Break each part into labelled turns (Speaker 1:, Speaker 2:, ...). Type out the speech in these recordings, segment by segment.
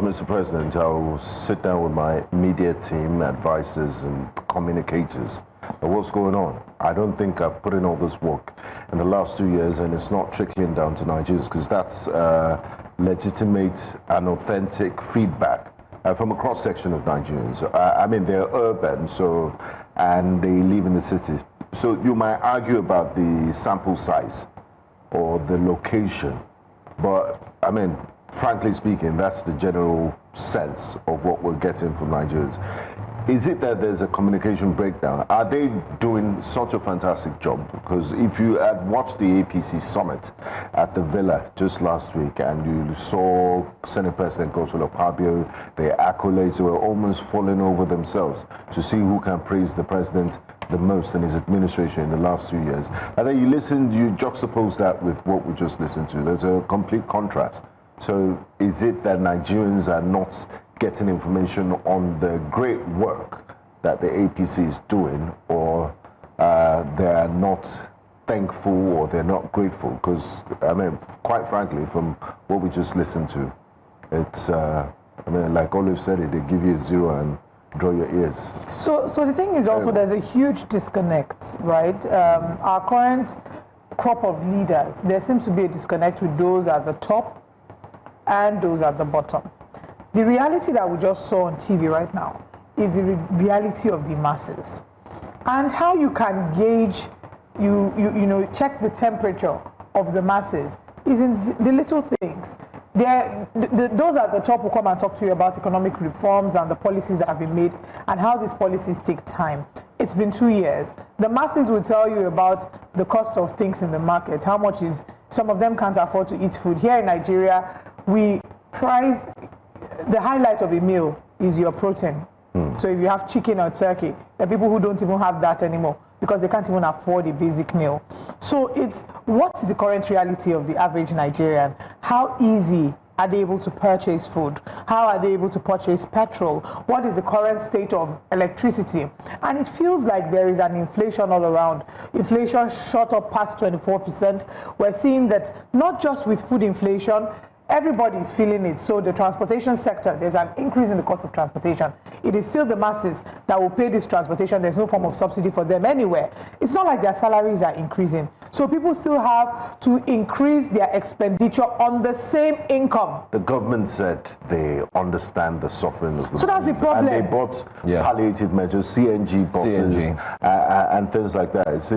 Speaker 1: was Mr. President, I will sit down with my media team, advisors, and communicators. But what's going on? I don't think I've put in all this work in the last 2 years, and it's not trickling down to Nigerians, because that's legitimate and authentic feedback from a cross-section of Nigerians. I mean, they're urban, and they live in the cities. So you might argue about the sample size or the location, but I mean, frankly speaking, that's the general sense of what we're getting from Nigerians. Is it that there's a communication breakdown? Are they doing such a fantastic job? Because if you had watched the APC summit at the Villa just last week and you saw Senate President Godswill Akpabio, their accolades were almost falling over themselves to see who can praise the president the most in his administration in the last 2 years. And then you juxtapose that with what we just listened to. There's a complete contrast. So is it that Nigerians are not getting information on the great work that the APC is doing, or they're not thankful or they're not grateful? Because, I mean, quite frankly, from what we just listened to, it's, I mean, like Olive said it, they give you a zero and draw your ears.
Speaker 2: So the thing is also there's a huge disconnect, right? Our current crop of leaders, there seems to be a disconnect with those at the top and those at the bottom. The reality that we just saw on TV right now is the reality of the masses. And how you can gauge, check the temperature of the masses is in the little things. Those at the top will come and talk to you about economic reforms and the policies that have been made and how these policies take time. It's been 2 years. The masses will tell you about the cost of things in the market, how much is, some of them can't afford to eat food. Here in Nigeria, we price, the highlight of a meal is your protein. So if you have chicken or turkey, there are people who don't even have that anymore because they can't even afford a basic meal. So it's, what is the current reality of the average Nigerian? How easy are they able to purchase food? How are they able to purchase petrol? What is the current state of electricity? And it feels like there is an inflation all around. Inflation shot up past 24%. We're seeing that not just with food inflation, everybody is feeling it. So the transportation sector, there's an increase in the cost of transportation. It is still the masses that will pay this transportation. There's no form of subsidy for them anywhere. It's not like their salaries are increasing. So people still have to increase their expenditure on the same income.
Speaker 1: The government said they understand the suffering of the
Speaker 2: So that's the problem.
Speaker 1: And they bought palliative measures, CNG buses, and things like that. It's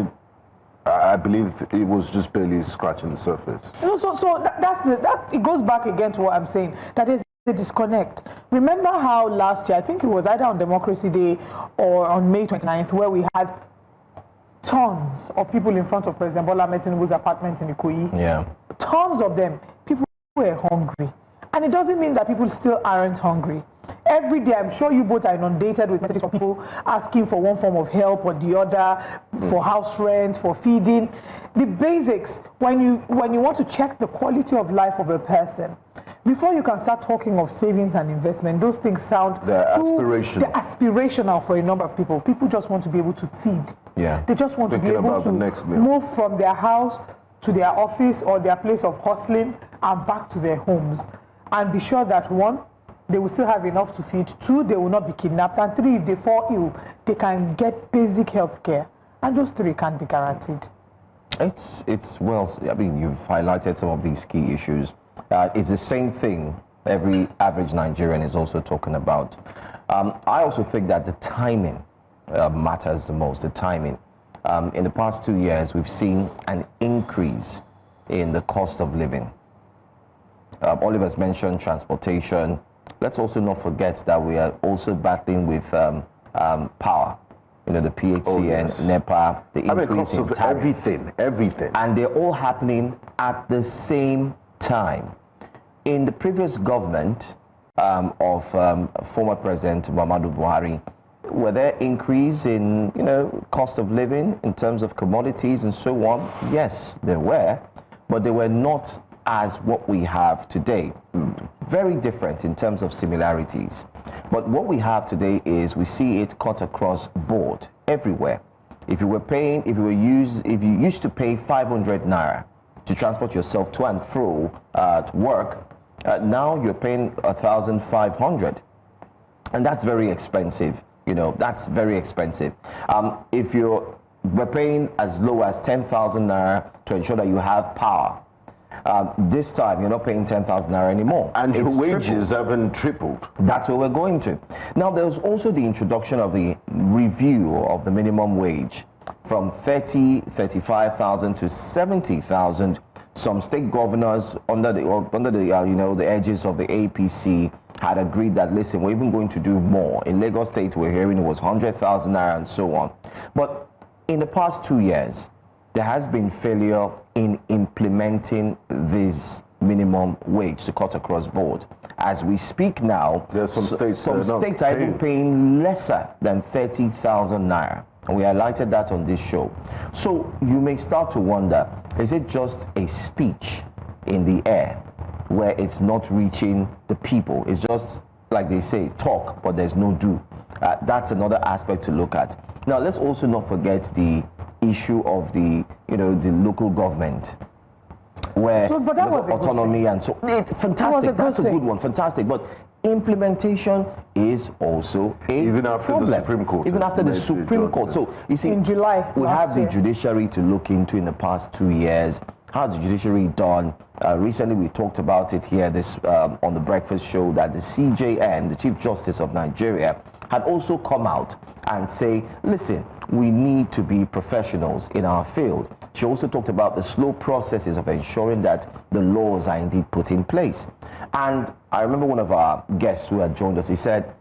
Speaker 1: I believe it was just barely scratching the surface.
Speaker 2: It goes back again to what I'm saying, that is the disconnect. Remember how last year, I think it was either on Democracy Day or on May 29th, where we had tons of people in front of President Bola Tinubu's apartment in Ikoyi.
Speaker 1: Yeah.
Speaker 2: Tons of them. People were hungry. And it doesn't mean that people still aren't hungry. Every day, I'm sure you both are inundated with messages from people asking for one form of help or the other, for house rent, for feeding. The basics, when you want to check the quality of life of a person, before you can start talking of savings and investment, those things sound
Speaker 1: they're
Speaker 2: aspirational for a number of people. People just want to be able to feed.
Speaker 1: Yeah.
Speaker 2: They just want to be able to move from their house to their office or their place of hustling and back to their homes. And be sure that, one, they will still have enough to feed. Two, they will not be kidnapped. And three, if they fall ill, they can get basic health care. And those three can't be guaranteed.
Speaker 3: Well, I mean, you've highlighted some of these key issues. It's the same thing every average Nigerian is also talking about. I also think that the timing matters the most, the timing. In the past 2 years, we've seen an increase in the cost of living. Oliver's mentioned transportation. Let's also not forget that we are also battling with power. You know, the PHC and NEPA, the increase in tariff.
Speaker 1: Everything.
Speaker 3: And they're all happening at the same time. In the previous government of former President Muhammadu Buhari, were there increase in, cost of living in terms of commodities and so on? Yes, there were, but they were not as what we have today. Very different in terms of similarities. But what we have today is we see it cut across board everywhere. If you used to pay 500 naira to transport yourself to and fro to work, Now you're paying 1,500, and that's very expensive. You know, that's very expensive. If we're paying as low as 10,000 naira to ensure that you have power. This time, you're not paying 10,000 naira anymore.
Speaker 1: And your
Speaker 3: It's
Speaker 1: wages
Speaker 3: tripled.
Speaker 1: haven't tripled.
Speaker 3: That's where we're going to. Now, there's also the introduction of the review of the minimum wage from 35,000 to 70,000. Some state governors under the edges of the APC had agreed that, listen, we're even going to do more. In Lagos State, we're hearing it was 100,000 naira and so on. But in the past 2 years, there has been failure in implementing this minimum wage to cut across board. As we speak now,
Speaker 1: there are some states
Speaker 3: are even paying lesser than 30,000 naira. And we highlighted that on this show. So you may start to wonder, is it just a speech in the air where it's not reaching the people? It's just, like they say, talk, but there's no do. That's another aspect to look at. Now, let's also not forget the issue of the local government, where autonomy and so fantastic. That's a good one, fantastic. But implementation is also a problem.
Speaker 1: The Supreme Court.
Speaker 3: Even after the Supreme Court. So you see,
Speaker 2: in July,
Speaker 3: we have the judiciary to look into in the past 2 years. How's the judiciary done? Recently, we talked about it here on the breakfast show that the CJN, the Chief Justice of Nigeria, had also come out and say, listen, we need to be professionals in our field. She also talked about the slow processes of ensuring that the laws are indeed put in place. And I remember one of our guests who had joined us, he said,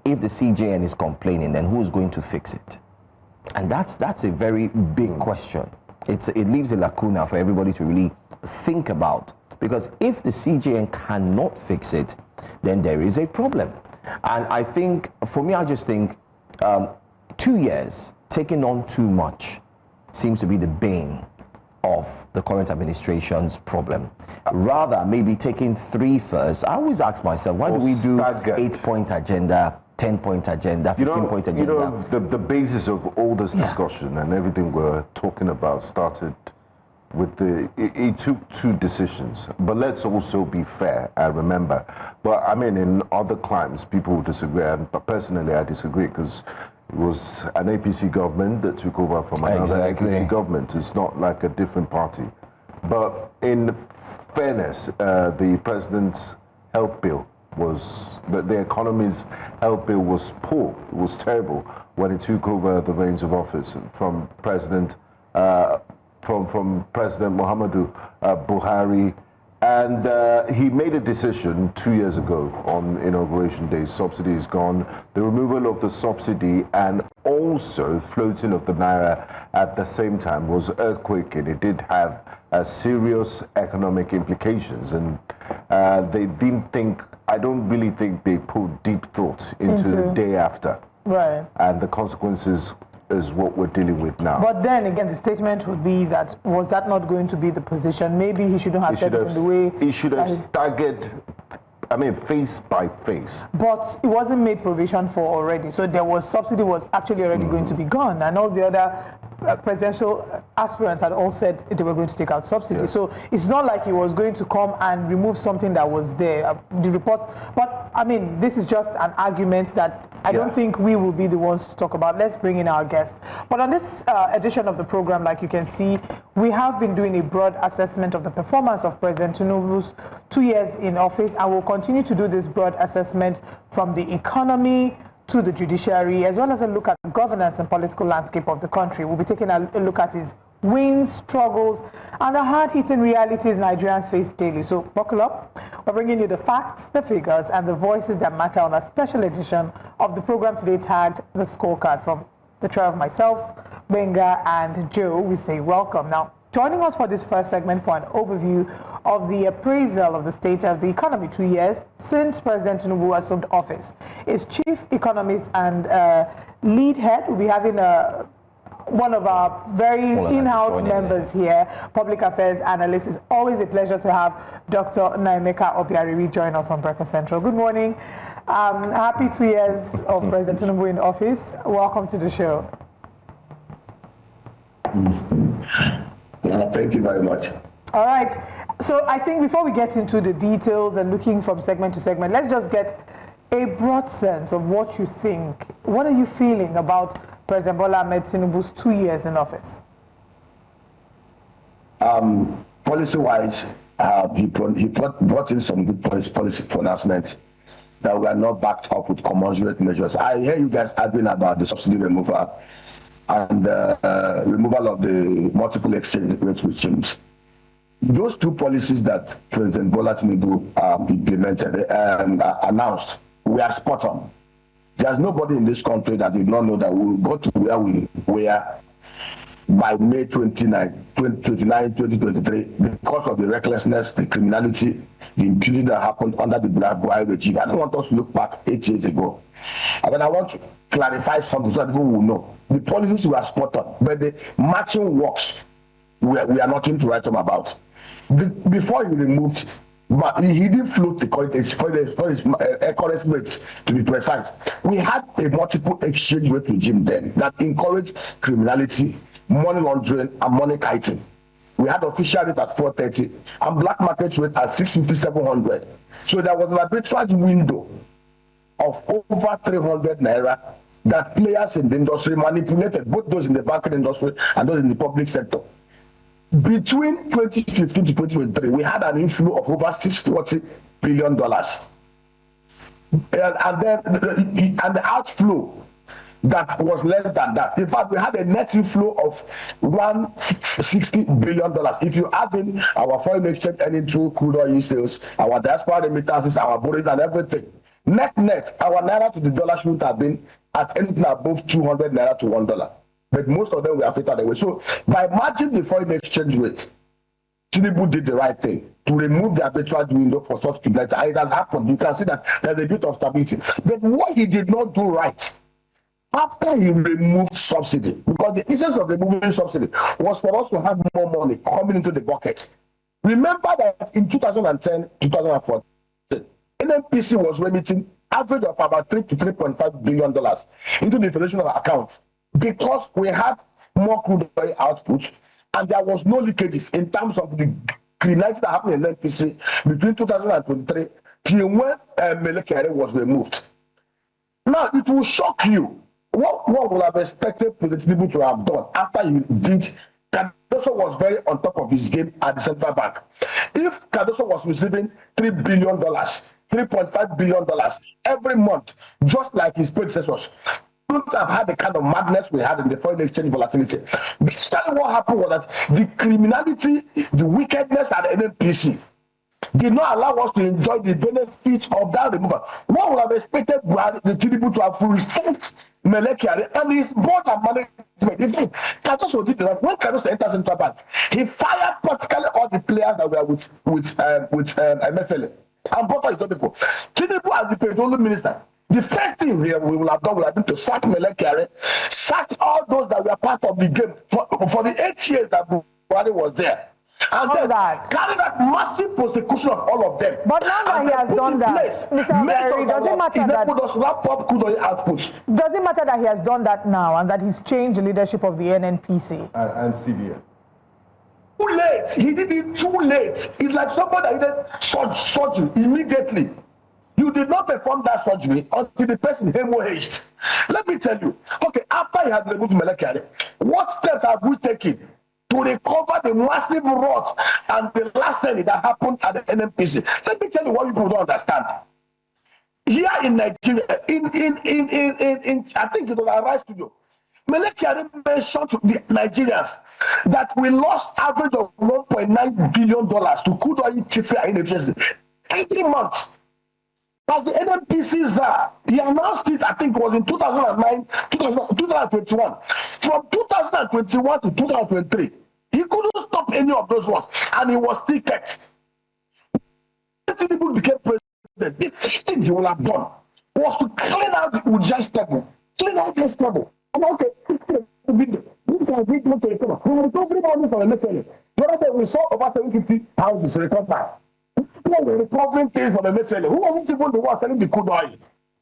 Speaker 3: if the CJN is complaining, then who's going to fix it? And that's a very big question. It leaves a lacuna for everybody to really think about. Because if the CJN cannot fix it, then there is a problem. And I think, for me, I just think 2 years taking on too much seems to be the bane of the current administration's problem. Rather, maybe taking 3 first. I always ask myself, why do we do 8-point agenda, 10-point agenda, 15-point agenda?
Speaker 1: You know, the basis of all this discussion and everything we're talking about started with it took 2 decisions. But let's also be fair and remember. But I mean, in other climes, people disagree. But personally, I disagree because it was an APC government that took over from another APC government. It's not like a different party. But in fairness, the president's health bill was, the economy's health bill was poor. It was terrible when he took over the reins of office from President President Muhammadu Buhari. And he made a decision 2 years ago on Inauguration Day. Subsidy is gone. The removal of the subsidy and also floating of the naira at the same time was earthquaking. It did have serious economic implications. And they didn't think, I don't really think they put deep thought into the day after.
Speaker 2: Right.
Speaker 1: And the consequences is what we're dealing with now.
Speaker 2: But then again, the statement would be that, was that not going to be the position? Maybe he shouldn't have said it in the way.
Speaker 1: He should have staggered, I mean, face by face.
Speaker 2: But it wasn't made provision for already. So there was, subsidy was actually already going to be gone. And all the other presidential aspirants had all said they were going to take out subsidy.
Speaker 1: Yes.
Speaker 2: So it's not like he was going to come and remove something that was there. The reports, but I mean, this is just an argument that I don't think we will be the ones to talk about. Let's bring in our guests. But on this edition of the program, like you can see, we have been doing a broad assessment of the performance of President Tinubu's 2 years in office, and we'll continue to do this broad assessment from the economy to the judiciary, as well as a look at the governance and political landscape of the country. We'll be taking a look at his wins, struggles, and the hard-hitting realities Nigerians face daily. So buckle up. We're bringing you the facts, the figures, and the voices that matter on a special edition of the program today tagged The Scorecard. From the trio of myself, Benga, and Joe, we say welcome. Now, joining us for this first segment for an overview of the appraisal of the state of the economy 2 years since President Tinubu assumed office is Chief Economist and lead head. We'll be having one of our very in-house members here, public affairs analyst. It's always a pleasure to have Dr. Nnaemeka Obiaraeri join us on Breakfast Central. Good morning. Happy 2 years of President Tinubu in office. Welcome to the show.
Speaker 4: Thank you very much.
Speaker 2: All right. So I think before we get into the details and looking from segment to segment, let's just get a broad sense of what you think. What are you feeling about President Bola Tinubu's 2 years in office?
Speaker 4: Policy-wise, he brought in some good policy pronouncements that were not backed up with commensurate measures. I hear you guys arguing about the subsidy removal and removal of the multiple exchange rate regimes. Those two policies that President Bola Tinubu implemented, announced, were spot on. There's nobody in this country that did not know that we will go to where we were by May 29, 2023, because of the recklessness, the criminality, the impunity that happened under the Black Boy regime. I don't want us to look back 8 years ago. But I want to clarify something so that people will know. The policies were spot on, but the matching works, we are nothing to write home about. Before he removed, but he didn't float the currency for his currency rates, to be precise. We had a multiple exchange rate regime then that encouraged criminality, money laundering, and money kiting. We had official rate at 430 and black market rate at 650, 700. So there was an arbitrage window of over 300 naira that players in the industry manipulated, both those in the banking industry and those in the public sector. Between 2015 to 2023, we had an inflow of over $640 billion. And the outflow that was less than that. In fact, we had a net inflow of $160 billion. If you add in our foreign exchange earning through crude oil sales, our diaspora remittances, our borrowings and everything, net, our naira to the dollar shouldn't have been at anything above 200 naira to $1. But most of them were affected away. So by matching the foreign exchange rate, Tinubu did the right thing to remove the arbitrage window for such criminality. And it has happened. You can see that there's a bit of stability. But what he did not do right, after he removed subsidy, because the essence of removing subsidy was for us to have more money coming into the bucket. Remember that in 2010, 2014, NNPC was remitting average of about $3 to $3.5 billion into the Federation account, because we had more crude oil output and there was no leakages in terms of the criminality that happened in NPC between 2023 till when Nnaemeka Obiaraeri was removed. Now, it will shock you what would have expected President Tinubu to have done after he did. Cardoso was very on top of his game at the central bank. If Cardoso was receiving $3 billion, $3.5 billion every month, just like his predecessors, wouldn't have had the kind of madness we had in the foreign exchange volatility. Basically, what happened was that the criminality, the wickedness at the NNPC did not allow us to enjoy the benefits of that removal. One would have expected the Tinubu to have received Nnaemeka Obiaraeri and his board and management. In fact, Cardoso did that. When Cardoso entered central bank, he fired practically all the players that were with MFL and brought his own people. Tinubu, as the petroleum minister, the first thing here we will have done will have been to sack Nnaemeka Obiaraeri, sack all those that were part of the game for the 8 years that Buhari was there. And then carry that massive prosecution of all of them.
Speaker 2: But now that he has done that, Mr. Obiaraeri, does it matter that he has done that now and that he's changed the leadership of the NNPC
Speaker 1: and CBN?
Speaker 4: Too late. He did it too late. It's like somebody that did surgery immediately. You did not perform that surgery until the person hemorrhaged. Let me tell you. Okay, after he has removed Nnaemeka Obiaraeri, what steps have we taken to recover the massive rot and the larceny that happened at the NNPC? Let me tell you what people don't understand. Here in Nigeria, I think it was Arise Studio, Nnaemeka Obiaraeri mentioned to the Nigerians that we lost average of $1.9 billion to crude oil traffic inefficiency every month. As the NNPC czar, he announced it, I think it was in 2021. From 2021 to 2023, he couldn't stop any of those ones, and he was still kept. When Tinubu became president, the first thing he would have done was to clean out the Ujas table. Clean out this table. And okay, this video. Who can read what to recover? We are recovering money from MFL. The other day we saw over 750 houses recovered. Who was recovering things from MFL? Who wasn't even the one selling the crude oil?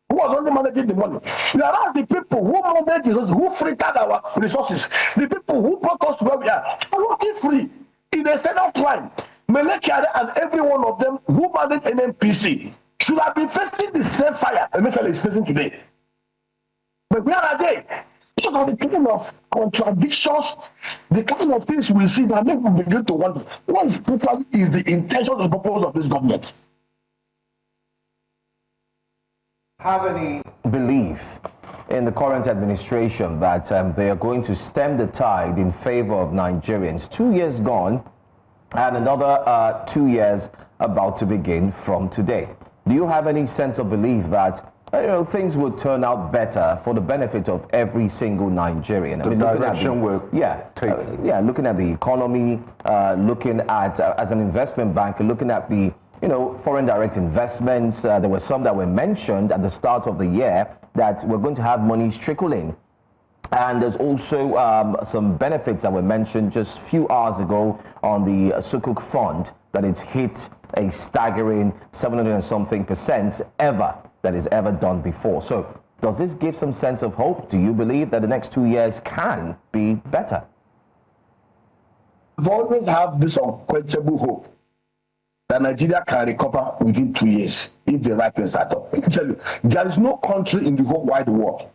Speaker 4: Who was only managing the money? We are the people who manage the resources, who frittered our resources, the people who brought us to where we are working free in a standard time. Melekere and every one of them who managed NNPC should have been facing the same fire Emefiele is facing today. But where are they? These are the kind of contradictions, the kind of things we see that make people begin to wonder what is the intention and purpose of this government.
Speaker 3: Have any belief in the current administration that they are going to stem the tide in favor of Nigerians? 2 years gone and another 2 years about to begin from today. Do you have any sense of belief that things would turn out better for the benefit of every single Nigerian?
Speaker 1: Looking at
Speaker 3: the economy, looking at as an investment banker, looking at the foreign direct investments. There were some that were mentioned at the start of the year that we're going to have monies trickle in. And there's also some benefits that were mentioned just a few hours ago on the Sukuk fund, that it's hit a staggering 700 and something % ever that is ever done before. So does this give some sense of hope? Do you believe that the next 2 years can be better?
Speaker 4: I've always have this unquenchable hope that Nigeria can recover within 2 years if the right things are done. Let me tell you, there is no country in the whole wide world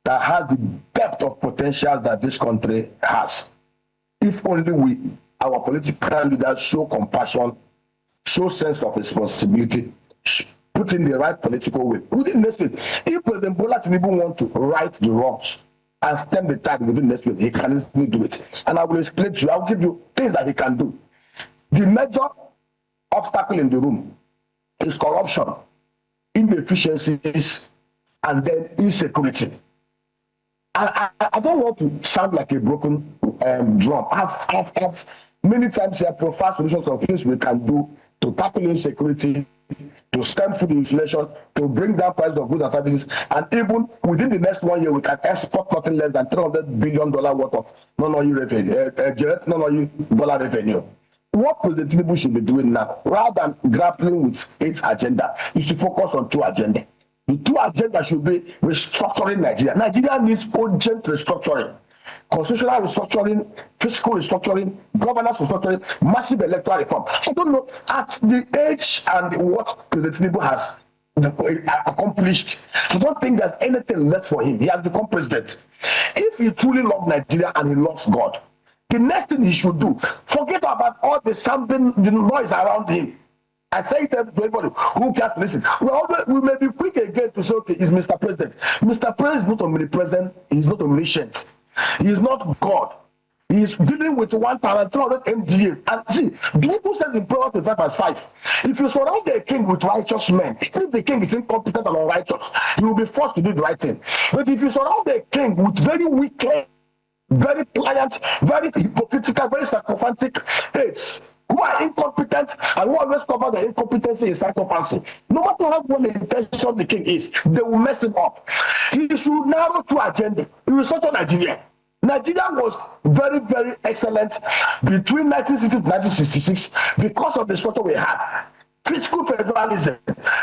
Speaker 4: that has the depth of potential that this country has. If only our political leaders show compassion, show sense of responsibility, put in the right political way. Within next week, if President Bola Tinubu wants to right the wrongs and stem the tide within next week, he can easily do it. And I will explain to you, I will give you things that he can do. The major obstacle in the room is corruption, inefficiencies, and then insecurity. I don't want to sound like a broken drum. I've many times here profiled solutions of things we can do to tackle insecurity, to stem food inflation, to bring down prices of goods and services, and even within the next 1 year, we can export nothing less than $300 billion worth of non-oil revenue, non-oil dollar revenue. What President Tinubu should be doing now, rather than grappling with its agenda, is to focus on two agendas. The two agendas should be restructuring Nigeria. Nigeria needs urgent restructuring. Constitutional restructuring, fiscal restructuring, governance restructuring, massive electoral reform. I don't know, at the age and what President Tinubu has accomplished, I don't think there's anything left for him. He has become president. If he truly loves Nigeria and he loves God, the next thing he should do, forget about all the sounding, the noise around him. I say it to everybody who just listen. We may be quick again to say, okay, it's Mr. President. Mr. President is not omnipresent, he's not omniscient, he is not God. He is dealing with 1,300 MGAs. And see, people said in Proverbs 25:5, if you surround the king with righteous men, even if the king is incompetent and unrighteous, he will be forced to do the right thing. But if you surround the king with very wicked, very pliant, very hypocritical, very sycophantic heads, who are incompetent and who always cover their incompetency in sycophancy, no matter how well the intention the king is, they will mess him up. He should narrow to agenda. He will structure Nigeria. Nigeria was very, very excellent between 1960 to 1966 because of the structure we had. Fiscal federalism,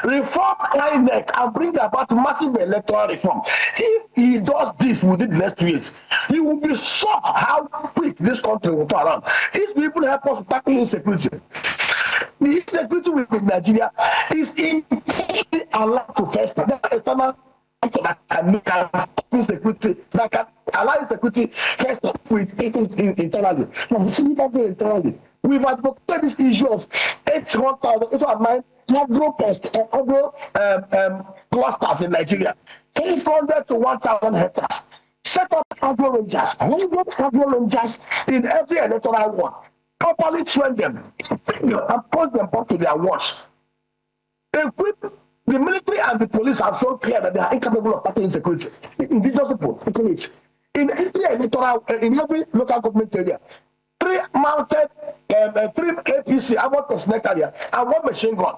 Speaker 4: reform INEC, and bring about massive electoral reform. If he does this within the next 2 years, he will be shocked how quick this country will turn around. If people help us tackle insecurity, the insecurity within Nigeria is implicitly allowed to fester. That external that can make insecurity, that can allow insecurity fester with internally. Internally. We've advocated this issue of 809 agro clusters in Nigeria, 300 to 1,000 hectares. Set up agro rangers, 100 agro rangers in every electoral ward. Properly train them, and post them back to their wards. Equip the military and the police have shown clear that they are incapable of tackling insecurity. Indigenous people, economics. In every local government area, 3 mounted, 3 APC, about personnel carrier, and 1 machine gun.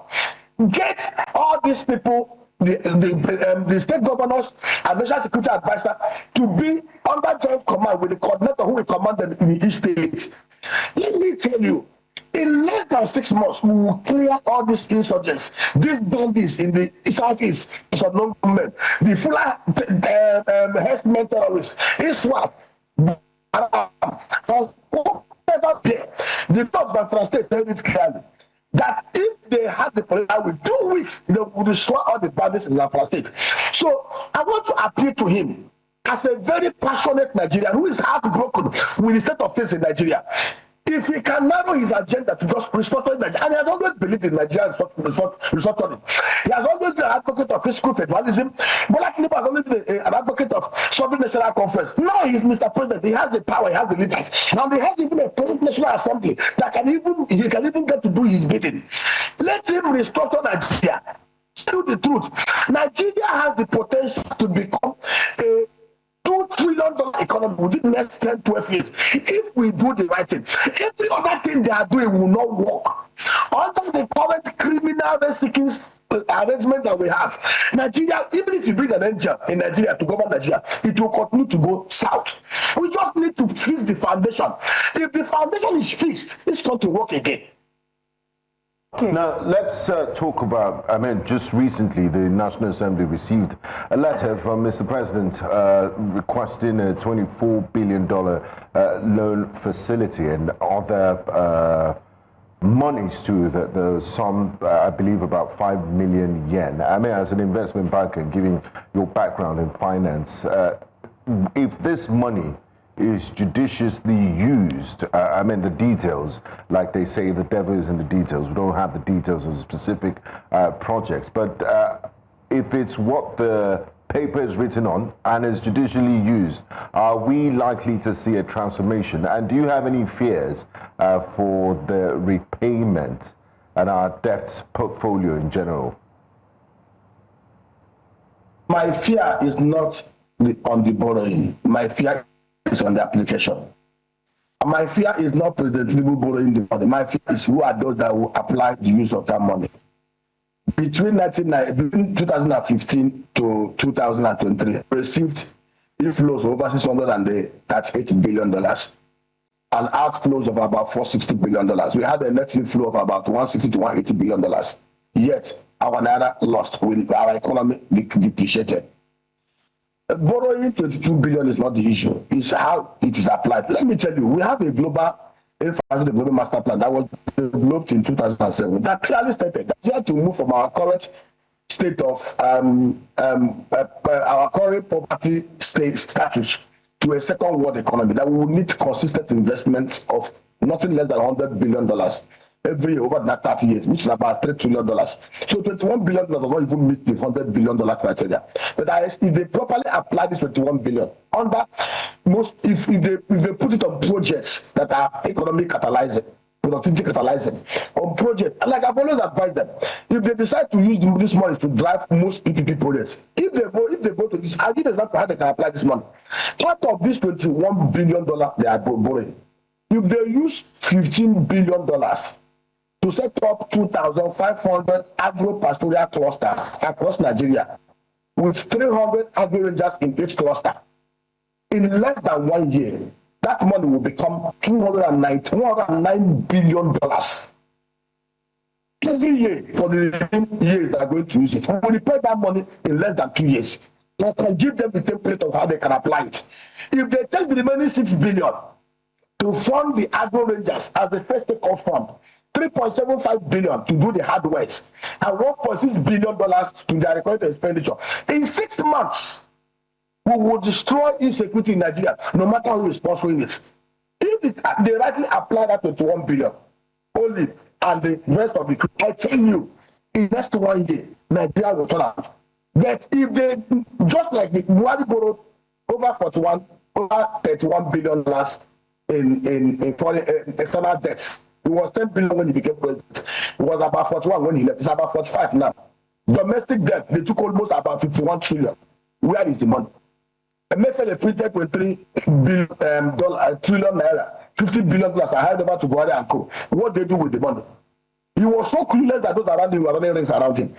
Speaker 4: Get all these people, the state governors and national security advisor, to be under joint command with the coordinator who will command them in each state. Let me tell you, in less than 6 months, we will clear all these insurgents, these bandits in the southeast, non government, the Fula herdsmen terrorists, ISWAP, never be. The top of San State said it clearly that if they had the political with 2 weeks, they would destroy all the bandits in Zamfara State. So I want to appeal to him as a very passionate Nigerian who is heartbroken with the state of things in Nigeria. If he can narrow his agenda to just restructure Nigeria, and he has always believed in Nigerian restructuring. He has always been an advocate of fiscal federalism. Bola Tinubu has always been an advocate of sovereign national conference. Now he's Mr. President. He has the power. He has the levers. Now he has even a national assembly that he can even get to do his bidding. Let him restructure Nigeria. Tell the truth. Nigeria has the potential to become a $2 trillion economy within the next 10, 12 years. If we do the right thing, every other thing they are doing will not work. Under the current criminal seeking arrangement that we have, Nigeria, even if you bring an angel in Nigeria to govern Nigeria, it will continue to go south. We just need to fix the foundation. If the foundation is fixed, it's going to work again.
Speaker 2: Okay.
Speaker 1: Now, let's talk about, just recently the National Assembly received a letter from Mr. President requesting a $24 billion loan facility and other monies too. The sum, I believe, about 5 million yen. As an investment banker, giving your background in finance, if this money is judiciously used, the details, like they say, the devil is in the details. We don't have the details of specific projects, but if it's what the paper is written on and is judicially used, are we likely to see a transformation? And do you have any fears for the repayment and our debt portfolio in general?
Speaker 4: My fear is not on the borrowing. My fear is on the application. My fear is not President Tinubu borrowing the money. My fear is who are those that will apply the use of that money. Between 2015 to 2023, received inflows of over $638 billion and outflows of about $460 billion. We had a net inflow of about $160 to $180 billion. Yet our naira lost, our economy depreciated. Borrowing 22 billion is not the issue, it's how it is applied. Let me tell you, we have a global infrastructure development master plan that was developed in 2007 that clearly stated that we had to move from our current state of our current poverty state status to a second world economy, that we will need consistent investments of nothing less than $100 billion every year over that 30 years, which is about $3 trillion. So $21 billion does not even meet the $100 billion criteria. But if they properly apply this $21 billion under most, if they put it on projects that are economic catalyzing, productivity catalyzing, on projects, and like I've always advised them, if they decide to use this money to drive most PPP projects, if they go to this, I give example how they can apply this money. Part of this $21 billion they are borrowing, if they use $15 billion to set up 2,500 agro-pastoral clusters across Nigeria, with 300 agro-rangers in each cluster, in less than 1 year, that money will become $209 billion every year for the remaining years that are going to use it. We will repay that money in less than 2 years. I can give them the template of how they can apply it. If they take the remaining $6 billion to fund the agro-rangers as the first take-off fund, $3.75 billion to do the hard works, and $1.6 billion to their required expenditure. In 6 months, we will destroy insecurity in Nigeria, no matter who is sponsoring it. If they rightly apply that $21 billion only, and the rest of the, I tell you, in next 1 year, Nigeria will turn out. But if they, just like the Buhari borrowed over $31 billion in foreign external debts. It was 10 billion when he became president. It was about 41 when he left. It's about 45 now. Domestic debt, they took almost about 51 trillion. Where is the money? MFL printed 23 trillion naira, $50 billion. I handed over to Buhari and co. What they do with the money? He was so clueless that those around him were running rings around him.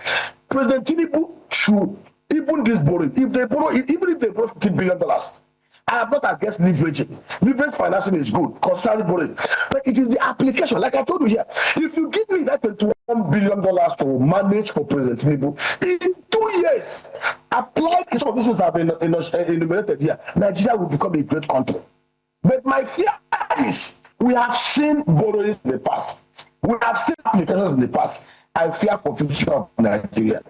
Speaker 4: President Tinubu should, even this borrowing, even if they borrow $50 billion, I am not against leveraging. Leverage financing is good, constantly borrowing. But it is the application. Like I told you here, if you give me that $21 billion to manage for President Tinubu, in 2 years, applied some of these things have been enumerated here, Nigeria will become a great country. But my fear is We have seen borrowings in the past. We have seen applications in the past. I fear for future of Nigeria.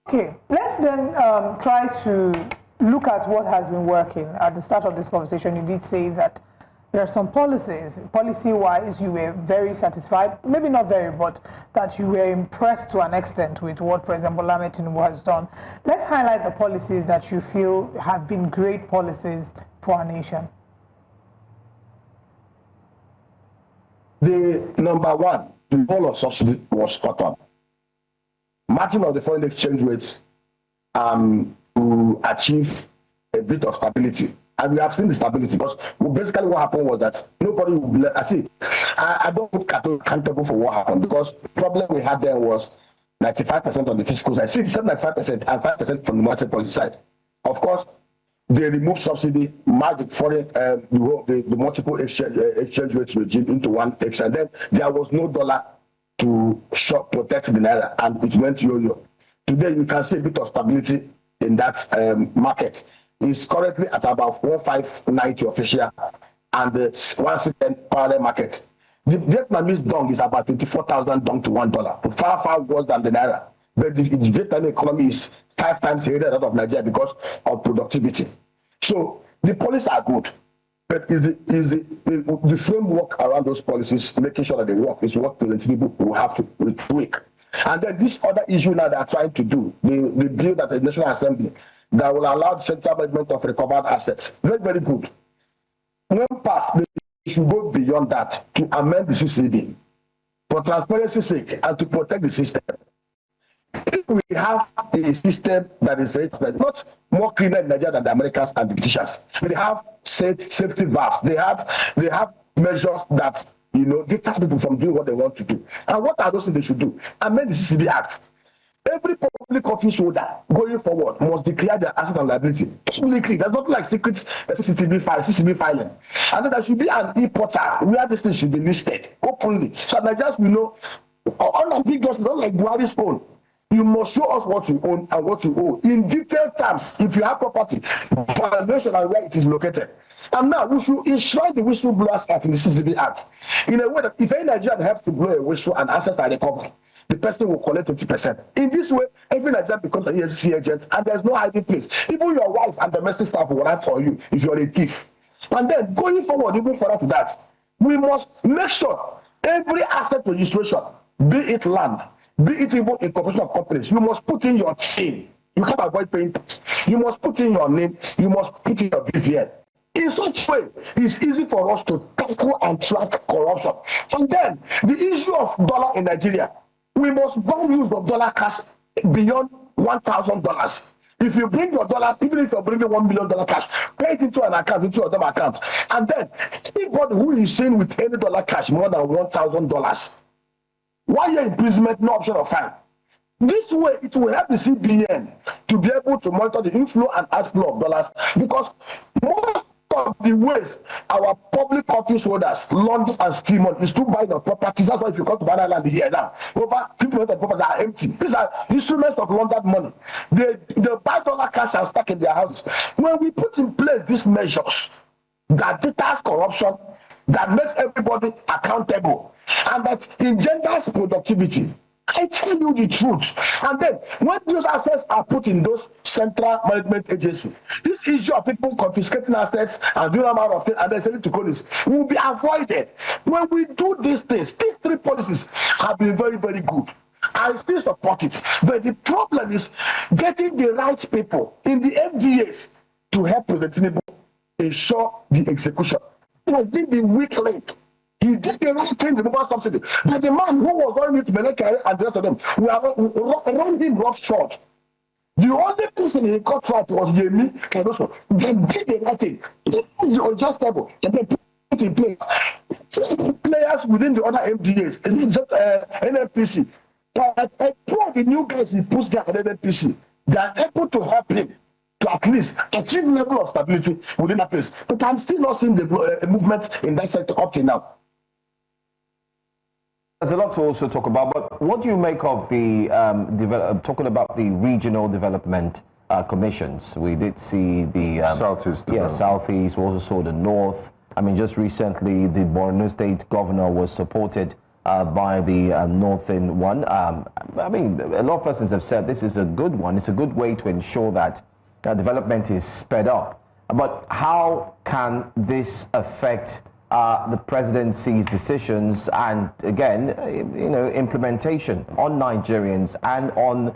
Speaker 2: Okay, let's then try to look at what has been working. At the start of this conversation, you did say that there are some policies, policy-wise, you were very satisfied, maybe not very, but that you were impressed to an extent with what President Bola Tinubu has done. Let's highlight the policies that you feel have been great policies for our nation.
Speaker 4: The number one, the whole of subsidy was cut off. Matching of the foreign exchange rates to achieve a bit of stability. And we have seen the stability because basically what happened was that nobody would, I don't look accountable for what happened because the problem we had there was 95% on the fiscal side, 97.5% and 5% from the monetary policy side. Of course, they removed subsidy, merged the foreign, the multiple exchange rates regime into one exchange. Then there was no dollar to protect the naira, and it went yo-yo. Today you can see a bit of stability in that market. It's currently at about 1,590 official and the 1,610 parallel market. The Vietnamese dong is about 24,000 dong to $1, far, far worse than the naira. But the Vietnamese economy is 5 times greater than that of Nigeria because of productivity. So the policies are good, but the framework around those policies, making sure that they work, is what President Tinubu will have to tweak. And then this other issue now they are trying to do, the bill that the National Assembly that will allow the central management of recovered assets. Very, very good. When passed, they should go beyond that to amend the CCB for transparency's sake and to protect the system. If we have a system that is very transparent, not more cleaner in Nigeria than the Americans and the Britishers, they have safety valves. They have measures that deter people from doing what they want to do. And what are those things they should do? Amend the CCB Act. Every public office holder going forward must declare their asset and liability publicly. There's nothing like secret CCB filing. And then there should be an e-portal where this thing should be listed openly. So Nigerians will know, unambiguously, not like Buhari's own. You must show us what you own and what you owe in detailed terms. If you have property, valuation and where it is located. And now we should enshrine the Whistleblowers Act in the CCB Act in a way that if any Nigerian helps to blow a whistle and assets are recovered, the person will collect 20%. In this way, every Nigerian becomes an EFCC agent, and there's no hiding place. Even your wife and domestic staff will write for you if you're a thief. And then going forward, even further to that, we must make sure every asset registration, be it land, be it even a corporation of companies, you must put in your name. You can't avoid paying tax. You must put in your name. You must put in your BVN. In such way, it's easy for us to tackle and track corruption. And then the issue of dollar in Nigeria. We must ban use of dollar cash beyond $1,000. If you bring your dollar, even if you're bringing $1 million cash, pay it into an account, into your account. And then anybody who is seen with any dollar cash more than $1,000, 1 year imprisonment, no option of fine. This way, it will help the CBN to be able to monitor the inflow and outflow of dollars, because most of the ways our public office holders launder and steal money is to buy the properties. That's why if you come to Banana Land here now, over 50% of properties are empty. These are instruments of laundered money. They buy dollar cash and stack in their houses. When we put in place these measures that deters corruption, that makes everybody accountable, and that engenders productivity, I tell you the truth. And then when those assets are put in those central management agencies, this issue of people confiscating assets and doing a amount of things and then sending to police will be avoided. When we do these things, these three policies have been very, very good. I still support it. But the problem is getting the right people in the FDAs to help President Tinubu ensure the execution. It has been the weak link. He did the right thing, removal subsidy. But the man who was running it, Nnaemeka and the rest of them, we have run him rough short. The only person he got right was Yemi Cardoso. They did the right thing. It was adjustable. And they put in place players within the other MDAs, NNPC. I brought the new guys he puts there at NNPC. They are able to help him to at least achieve level of stability within that place. But I'm still not seeing the movement in that sector up to now.
Speaker 3: There's a lot to also talk about, but what do you make of the talking about the regional development commissions? We did see the
Speaker 1: Southeast.
Speaker 3: Southeast. We also saw the North. I mean, just recently, the Borno State governor was supported by the Northern one. I mean, a lot of persons have said this is a good one. It's a good way to ensure that development is sped up. But how can this affect the presidency's decisions and, again, implementation on Nigerians and on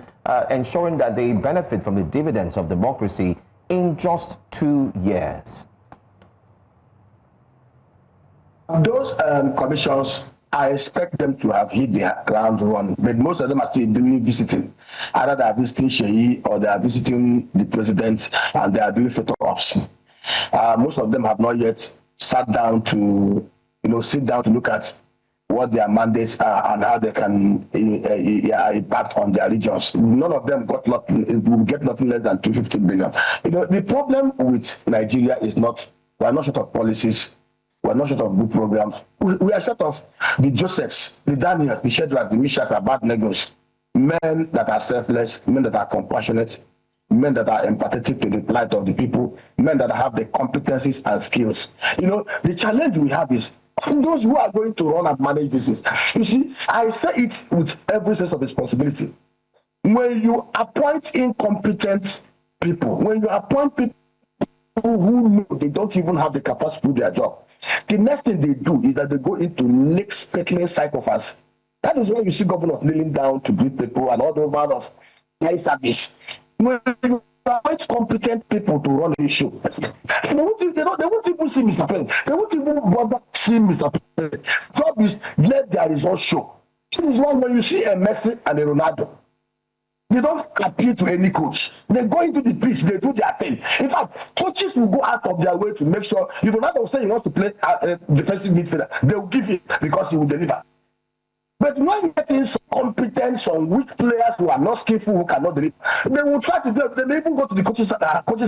Speaker 3: ensuring that they benefit from the dividends of democracy in just 2 years?
Speaker 4: Those commissions, I expect them to have hit the ground running, but most of them are still doing visiting. Either they are visiting Sheyi or they are visiting the president and they are doing photo ops. Most of them have not yet sat down to, sit down to look at what their mandates are and how they can impact on their regions. None of them will get nothing less than 250 billion. The problem with Nigeria is not, we are not short of policies. We are not short of good programs. We are short of the Josephs, the Daniels, the Shedrats, the Mishas, Abednegos, men that are selfless, men that are compassionate, men that are empathetic to the plight of the people, men that have the competencies and skills. The challenge we have is those who are going to run and manage this. You see, I say it with every sense of responsibility. When you appoint incompetent people, when you appoint people who know they don't even have the capacity to do their job, the next thing they do is that they go into next peddling psychopaths. That is why you see governors kneeling down to greet people and all the manner of high service. When you appoint competent people to run a show, they won't even see Mr. President. They won't even bother seeing Mr. President. Job is let their results show. That is why when you see a Messi and a Ronaldo, they don't appeal to any coach. They go into the pitch, they do their thing. In fact, coaches will go out of their way to make sure if Ronaldo say he wants to play a defensive midfielder, they will give him because he will deliver. But when you get in some competence, some weak players who are not skillful, who cannot deliver, they will try to do it. They may even go to the coach's house to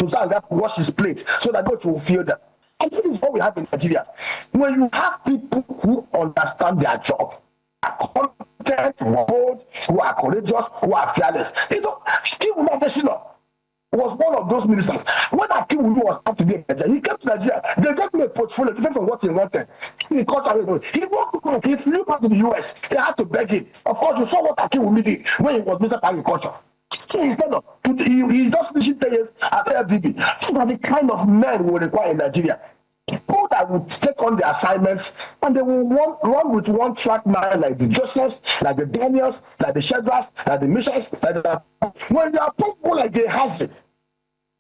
Speaker 4: stand there, wash his plate, so that coach will feel them. And this is what we have in Nigeria. When you have people who understand their job, are competent, who are bold, who are courageous, who are fearless. Akim Umabeshino was one of those ministers. When Akim Umu was up to be in Nigeria, he came to Nigeria. They gave him a portfolio different from what he wanted. He flew back to the US. They had to beg him. Of course, you saw what Akim Umu did when he was Minister for Agriculture. So instead of, he's just finishing 10 years at LDB. These are the kind of men we require in Nigeria. People that will take on the assignments and they will run with one track mind, like the Josephs, like the Daniels, like the Shedrats, like the Mishas, when you are people like the Hazard,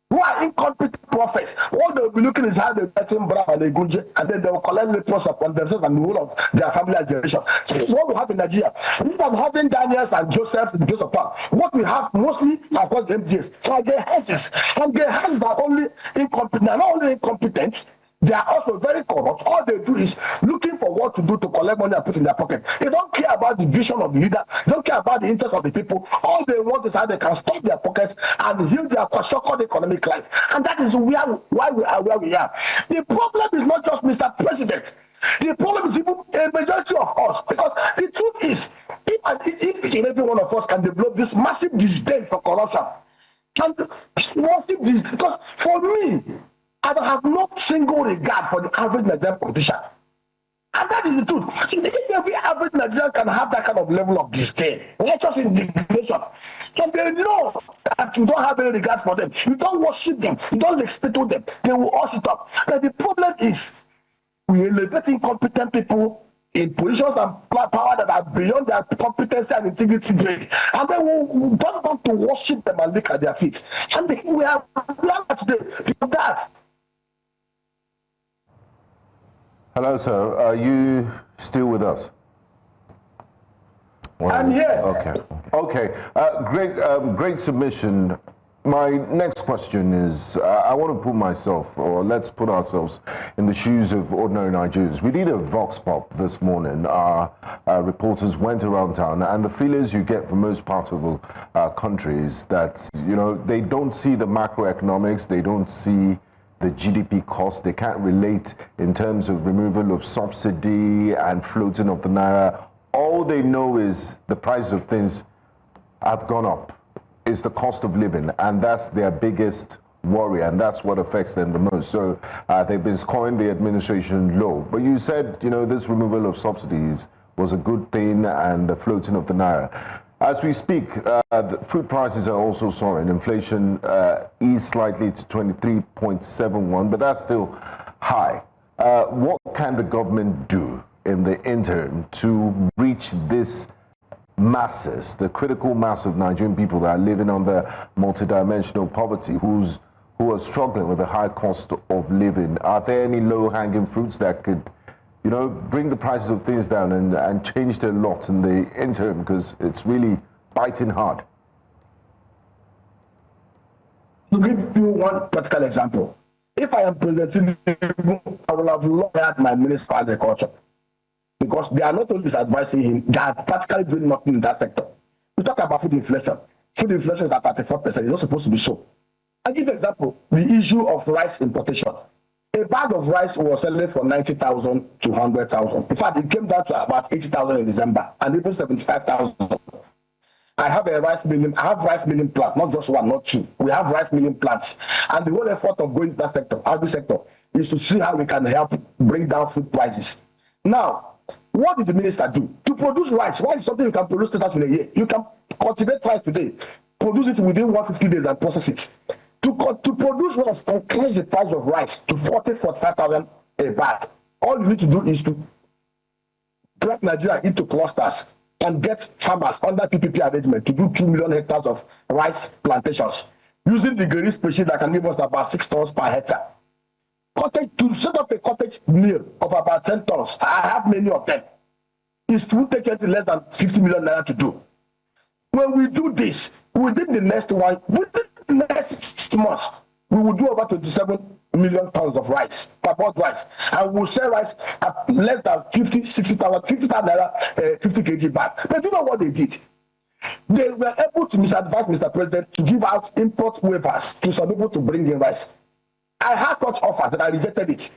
Speaker 4: who are incompetent prophets, all they'll be looking is how they get him Bra and Gunje, and then they will collect the trust upon themselves and the whole of their family and generation. So this is what we have in Nigeria. We are having Daniels and Josephs in the place of power. What we have mostly across the MDS are the Hazards, and the Hazards are only incompetent. They are not only incompetent, they are also very corrupt. All they do is looking for what to do to collect money and put in their pocket. They don't care about the vision of the leader. They don't care about the interest of the people. All they want is how they can stop their pockets and heal their so-called economic life. And that is why we are where we are. The problem is not just Mr. President. The problem is even a majority of us. Because the truth is, if each and every one of us can develop this massive disdain for corruption, because for me, I don't have no single regard for the average Nigerian politician. And that is the truth. If every average Nigerian can have that kind of level of disdain, righteous indignation, and they know that you don't have any regard for them, you don't worship them, you don't respect them, they will all sit up. But the problem is, we elevate incompetent people in positions and power that are beyond their competency and integrity grade, and then we don't want to worship them and look at their feet. And we have learned today because that.
Speaker 1: Hello, sir. Are you still with us?
Speaker 4: Well, I'm here.
Speaker 1: Okay. Great submission. My next question is, I want to put myself, or let's put ourselves in the shoes of ordinary Nigerians. We did a vox pop this morning. Our reporters went around town, and the feelings you get from most parts of the country is that, they don't see the macroeconomics, they don't see the GDP cost, they can't relate in terms of removal of subsidy and floating of the naira. All they know is the price of things have gone up. It's the cost of living, and that's their biggest worry, and that's what affects them the most. So they've been scoring the administration low. But you said, you know, this removal of subsidies was a good thing and the floating of the naira. As we speak, the food prices are also soaring. Inflation is slightly to 23.71, but that's still high. What can the government do in the interim to reach this masses, the critical mass of Nigerian people that are living under multidimensional poverty, who are struggling with the high cost of living? Are there any low-hanging fruits that could, you know, bring the prices of things down and change their lot in the interim, because it's really biting hard?
Speaker 4: To give you one practical example, if I am President Tinubu, I will have lawyered my Minister of Agriculture, because they are not only advising him, they are practically doing nothing in that sector. We talk about food inflation. Food inflation is at 34%. It's not supposed to be so. I'll give you an example, the issue of rice importation. A bag of rice was selling for 90,000 to 100,000. In fact, it came down to about 80,000 in December, and even 75,000. I have rice milling plants, not just one, not two. We have rice milling plants. And the whole effort of going to that sector, agri sector, is to see how we can help bring down food prices. Now, what did the minister do? To produce rice, rice is something you can produce in a year. You can cultivate rice today, produce it within 150 days and process it. To produce rice and increase the price of rice to 45,000 a bag, all you need to do is to break Nigeria into clusters and get farmers under PPP arrangement to do 2 million hectares of rice plantations using the Gary species that can give us about 6 tons per hectare. To set up a cottage mill of about 10 tons, I have many of them. It will take less than 50 million naira to do. When we do this, within the next 6 months, we will do over 27 million tons of rice, purple rice, and we'll sell rice at less than 50,000 naira, 50 kg bag. But you know what they did? They were able to misadvise Mr. President to give out import waivers to some people to bring in rice. I had such offers that I rejected it.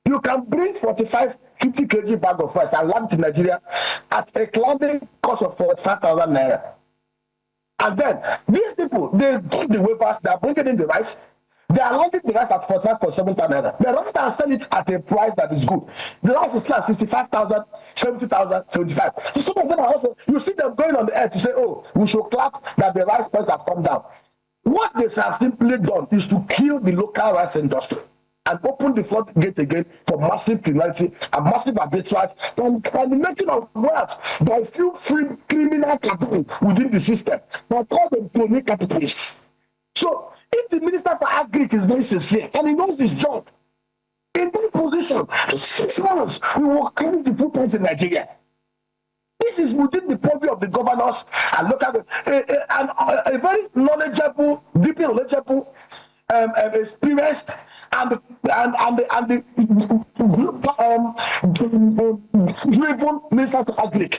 Speaker 4: You can bring 50 kg bag of rice and land it in Nigeria at a climbing cost of 45,000 naira. And then these people, they do the waivers, they are bringing in the rice, they are landing the rice at 45.7 naira. They rather than sell it at a price that is good. The rice is still at 65,000, 70,000, 75. Some of them are also, you see them going on the air to say, oh, we should clap that the rice price have come down. What they have simply done is to kill the local rice industry and open the floodgate again for massive criminality and massive arbitrage and the making of wealth by few free criminal capital within the system. They call them crony capitalists. So if the Minister for Agri is very sincere and he knows his job, in that position, 6 months, we will clean the food price in Nigeria. This is within the purview of the governors and local, a very knowledgeable, deeply knowledgeable, experienced, and driven Minister for Agri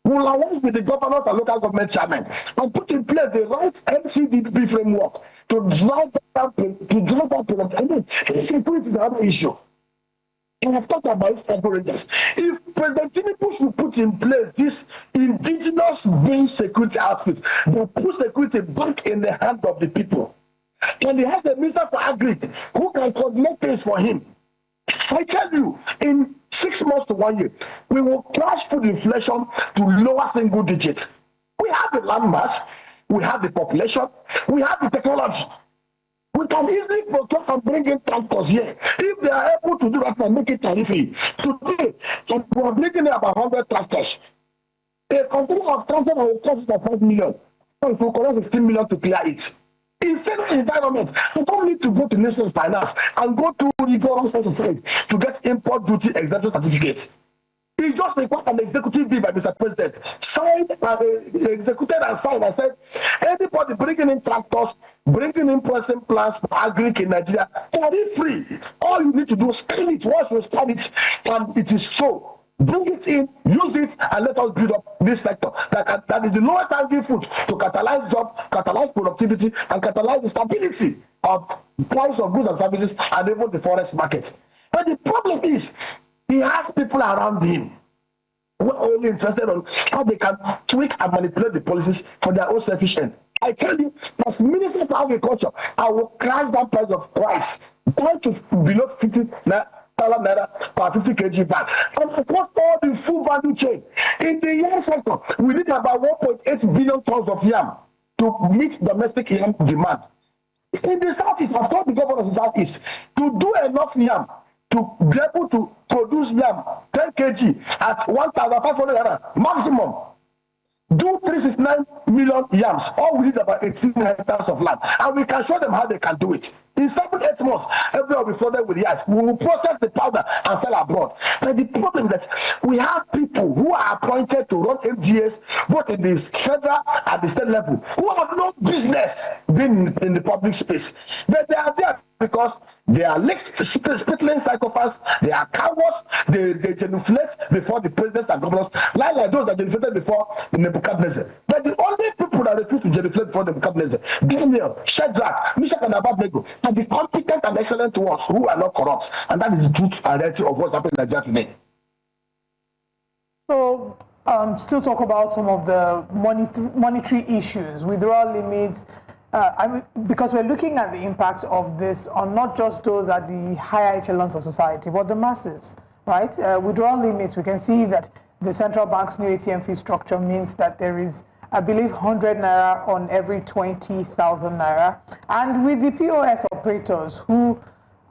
Speaker 4: will alliance with the governors and local government chairmen and put in place the right NCDP framework to drive that product. I mean, security is another issue. And I've talked about state rangers. If President Tinubu should put in place this indigenous-based security outfit that puts security back in the hand of the people, and he has a Minister for Agri who can coordinate things for him, I tell you, in 6 months to 1 year, we will crash food inflation to lower single digits. We have the land mass, we have the population, we have the technology. We can easily procure and bring in tractors here. If they are able to do that and make it tariff-free. Today, we are bringing in about 100 tractors. A container of tractors will cost about 5 million. So it will cost 15 million to clear it. In federal environment, you don't need to go to national finance and go to rigorous exercise to get import duty exemption certificates. It just required an executive bill by Mr. President, signed, executed and signed, and said, anybody bringing in tractors, bringing in processing plants for agri in Nigeria, tariff-free. All you need to do is scan it. Once you scan it, and it is so, bring it in, use it, and let us build up this sector. That is the lowest hanging fruit to catalyze jobs, catalyze productivity, and catalyze the stability of price of goods and services, and even the forex market. But the problem is, he has people around him who are only interested on how they can tweak and manipulate the policies for their own selfish end. I tell you, as Minister for Agriculture, I will crash that price of rice down to below 50 naira per 50 kg bag. And of course, all the food value chain. In the yam sector, we need about 1.8 billion tons of yam to meet domestic yam demand. In the Southeast, I've told the governors in the Southeast to do enough yam to be able to produce yam 10 kg at 1,500 naira maximum. Do 369 million yams. All we need about 18 hectares of land, and we can show them how they can do it. In 7-8 months, everyone will be flooded with rice. We will process the powder and sell abroad. But the problem is that we have people who are appointed to run MGAs, both in the federal and the state level, who have no business being in the public space. But they are there because they are spittling psychopaths, they are cowards, they genuflect before the presidents and governors, like those that genuflected before Nebuchadnezzar. But the only people that refuse to genuflect before Nebuchadnezzar, Daniel, Shadrach, Meshach, and Abednego, are the competent and excellent ones who are not corrupt. And that is the truth and reality of what's happening in Nigeria today.
Speaker 2: So, still talk about some of the monetary issues, withdrawal limits. Because we're looking at the impact of this on not just those at the higher echelons of society, but the masses, right? Withdrawal limits, we can see that the central bank's new ATM fee structure means that there is, I believe, 100 naira on every 20,000 naira. And with the POS operators who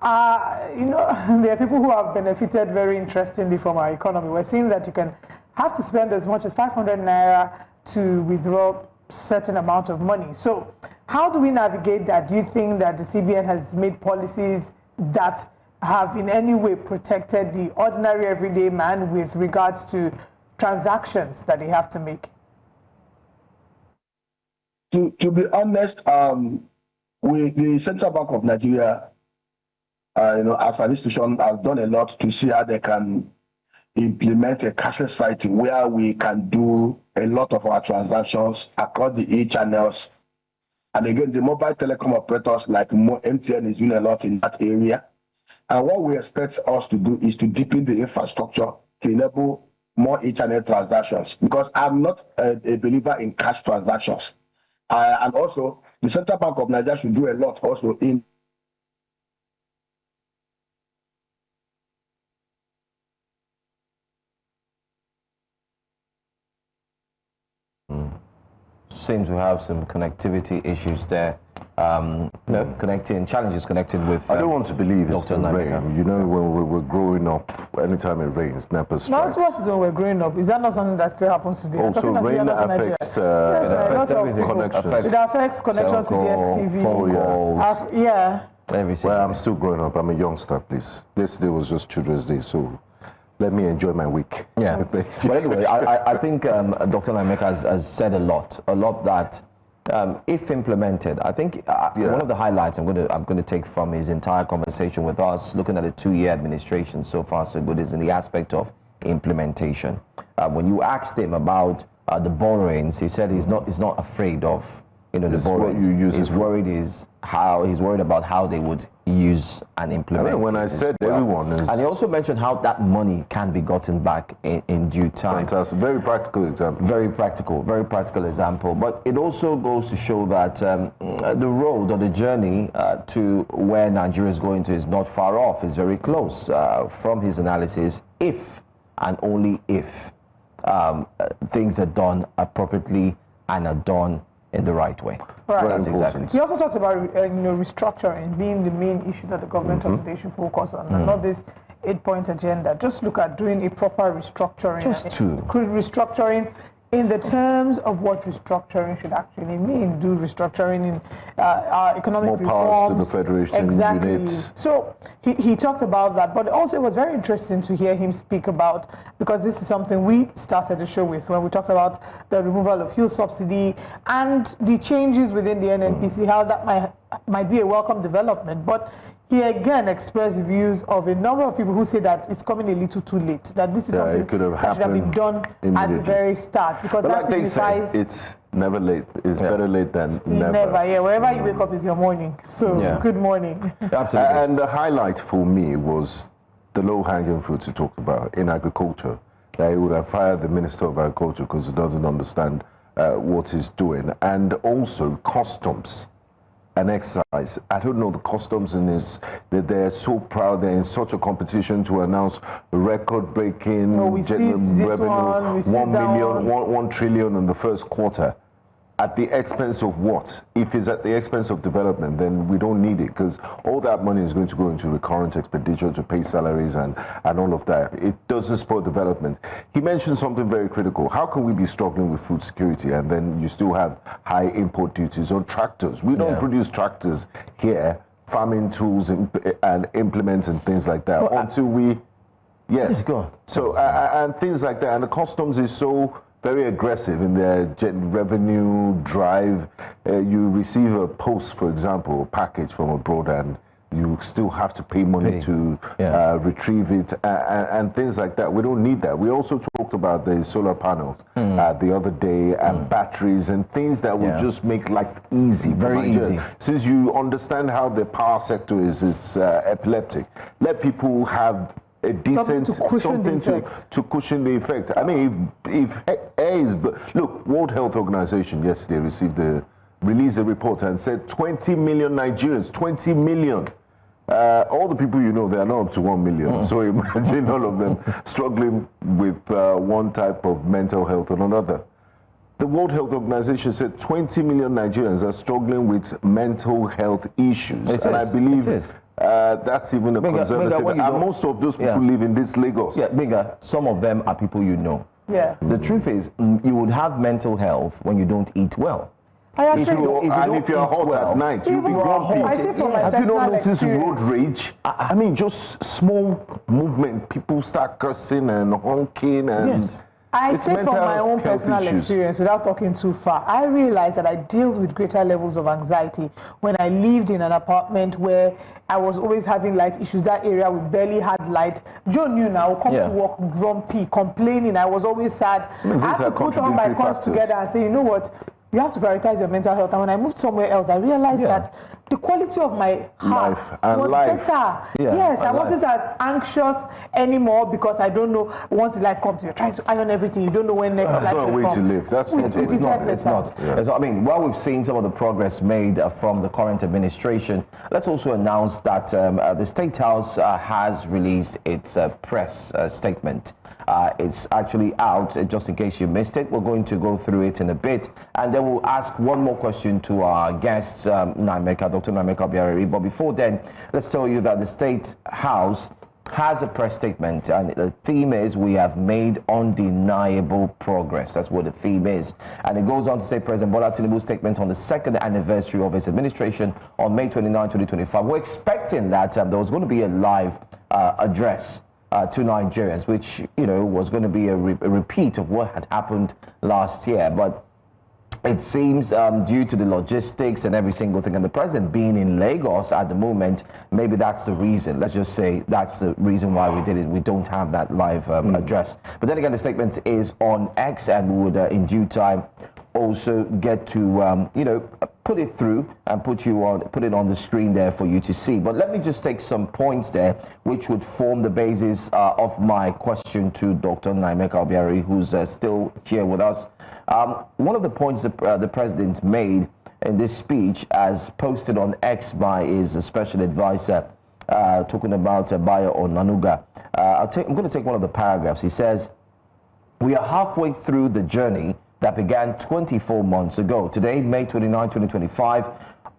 Speaker 2: are, there are people who have benefited very interestingly from our economy. We're seeing that you can have to spend as much as 500 naira to withdraw certain amount of money. So how do we navigate that? Do you think that the CBN has made policies that have in any way protected the ordinary everyday man with regards to transactions that they have to make?
Speaker 4: To be honest, the Central Bank of Nigeria, as an institution, has done a lot to see how they can implement a cashless society where we can do a lot of our transactions across the e-channels. And again, the mobile telecom operators like MTN is doing a lot in that area. And what we expect us to do is to deepen the infrastructure to enable more e-channel transactions, because I'm not a believer in cash transactions. And also, the Central Bank of Nigeria should do a lot also in
Speaker 3: seems to have some connectivity issues there. Challenges connecting with.
Speaker 1: I don't want to believe it's the
Speaker 3: Nnaemeka.
Speaker 1: rain. When we're growing up, anytime it rains, NEPA strikes.
Speaker 2: Not what is when we're growing up. Is that not something that still happens today?
Speaker 1: Also, rain affects connections.
Speaker 2: It affects connection to DSTV. Yeah.
Speaker 3: Everything.
Speaker 1: Well, I'm still growing up. I'm a youngster, please. Yesterday was just Children's Day, so let me enjoy my week.
Speaker 3: Yeah. But anyway, I think Dr. Nnaemeka has said a lot that if implemented, I think one of the highlights I'm going to take from his entire conversation with us, looking at the 2-year administration so far so good, is in the aspect of implementation. When you asked him about the borrowings, he said he's not afraid of the borrowings. He's worried about how they would use and implement.
Speaker 1: When I said everyone is,
Speaker 3: and he also mentioned how that money can be gotten back in due time.
Speaker 1: Fantastic. Very practical example.
Speaker 3: Very practical example. But it also goes to show that the road or the journey to where Nigeria is going to is not far off. It's very close. From his analysis, if and only if things are done appropriately and are done in the right way.
Speaker 2: Right.
Speaker 3: That's exactly.
Speaker 2: He also talked about restructuring being the main issue that the government of today should focus on, and not this 8-point agenda. Just look at doing a proper restructuring. Restructuring in the terms of what restructuring should actually mean. Do restructuring in our economic reforms.
Speaker 1: More powers to the federation units.
Speaker 2: So he talked about that, but also it was very interesting to hear him speak about, because this is something we started the show with when we talked about the removal of fuel subsidy and the changes within the NNPC, how that might be a welcome development. But he again expressed the views of a number of people who say that it's coming a little too late, that this is something that should have been done at the very start, because that signifies
Speaker 1: it's never late. It's better late than never.
Speaker 2: Wherever you wake up is your morning. So good morning.
Speaker 3: Absolutely.
Speaker 1: And the highlight for me was the low-hanging fruits he talked about in agriculture. That he would have fired the Minister of Agriculture because he doesn't understand what he's doing, and also customs and excise. I don't know, the customs in this, that they're so proud, they're in such a competition to announce record-breaking revenue, 1 trillion in the first quarter. At the expense of what? If it's at the expense of development, then we don't need it, because all that money is going to go into recurrent expenditure to pay salaries and all of that. It doesn't support development. He mentioned something very critical. How can we be struggling with food security and then you still have high import duties on tractors? We don't produce tractors here, farming tools and implements and things like that until we, yes. Go. So, and things like that. And the customs is so very aggressive in their revenue drive. You receive a post, for example, a package from abroad, and you still have to pay money to retrieve it and things like that. We don't need that. We also talked about the solar panels the other day and batteries and things that will just make life easy. Very easy. Since you understand how the power sector is epileptic, let people have a decent something to cushion the effect. I mean, if air is, look, World Health Organization yesterday released a report and said 20 million Nigerians, 20 million. All the people you know, they are not up to 1 million. So imagine all of them struggling with one type of mental health or another. The World Health Organization said 20 million Nigerians are struggling with mental health issues. I believe that's even a conservative. And most of those people live in this Lagos.
Speaker 3: Yeah, Bigger, some of them are people you know.
Speaker 2: Yeah.
Speaker 3: The truth is, you would have mental health when you don't eat well.
Speaker 1: If you're hot at night, you'll be grumpy.
Speaker 2: I say from my
Speaker 1: Have you not noticed
Speaker 2: experience.
Speaker 1: road rage? I mean, just small movement, people start cursing and honking and...
Speaker 2: I say from my own personal experience, without talking too far, I realized that I dealt with greater levels of anxiety when I lived in an apartment where I was always having light issues. That area we barely had light. Joe knew now, I would come to work grumpy, complaining. I was always sad. I had to put all my cards together and say, you know what? You have to prioritize your mental health. And when I moved somewhere else, I realized that the quality of my heart was better. Yes, I wasn't as anxious anymore because I don't know, once the light comes, you're trying to iron everything. You don't know when next light will come.
Speaker 1: That's not a way to live. That's not.
Speaker 3: It's not. Yeah. So, I mean, while we've seen some of the progress made from the current administration, let's also announce that the State House has released its press statement. It's actually out, just in case you missed it. We're going to go through it in a bit, and then we'll ask one more question to our guests, Dr. Nnaemeka Obiaraeri. But before then, let's tell you that the State House has a press statement, and the theme is, we have made undeniable progress. That's what the theme is. And it goes on to say, President Bola Tinubu's statement on the second anniversary of his administration on May 29, 2025. We're expecting that there was going to be a live address to Nigerians, which, you know, was going to be a repeat of what had happened last year. But it seems due to the logistics and every single thing, and the president being in Lagos at the moment, maybe that's the reason. Let's just say that's the reason why we did it. We don't have that live address. But then again, the statement is on X, and we would in due time also get to put it through and put it on the screen there for you to see. But let me just take some points there which would form the basis of my question to Dr. Nnaemeka Obiaraeri, who's still here with us. One of the points that the president made in this speech, as posted on X by his special advisor, talking about Bayo Onanuga, I'm going to take one of the paragraphs. He says, "We are halfway through the journey that began 24 months ago. Today, May 29, 2025,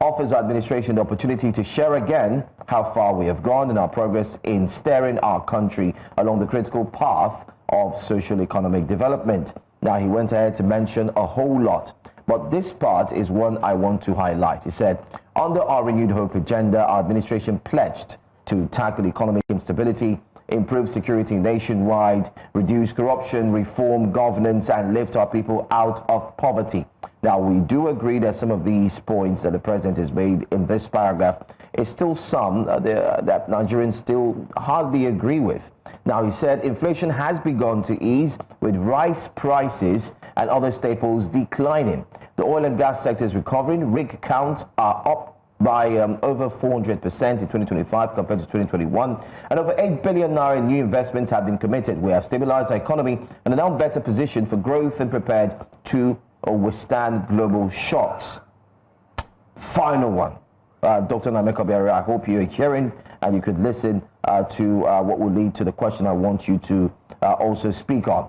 Speaker 3: offers our administration the opportunity to share again how far we have gone in our progress in steering our country along the critical path of social-economic development." Now, he went ahead to mention a whole lot, but this part is one I want to highlight. He said, "Under our renewed hope agenda, our administration pledged to tackle economic instability, improve security nationwide, reduce corruption, reform governance, and lift our people out of poverty." Now, we do agree that some of these points that the president has made in this paragraph is still some that Nigerians still hardly agree with. Now, he said inflation has begun to ease, with rice prices and other staples declining. The oil and gas sector is recovering. Rig counts are up by over 400% in 2025 compared to 2021, and over 8 billion naira in new investments have been committed. We have stabilized our economy and are now better positioned for growth and prepared to or withstand global shocks? Final one. Dr. Nnaemeka Obiaraeri, I hope you're hearing and you could listen to what will lead to the question I want you to also speak on.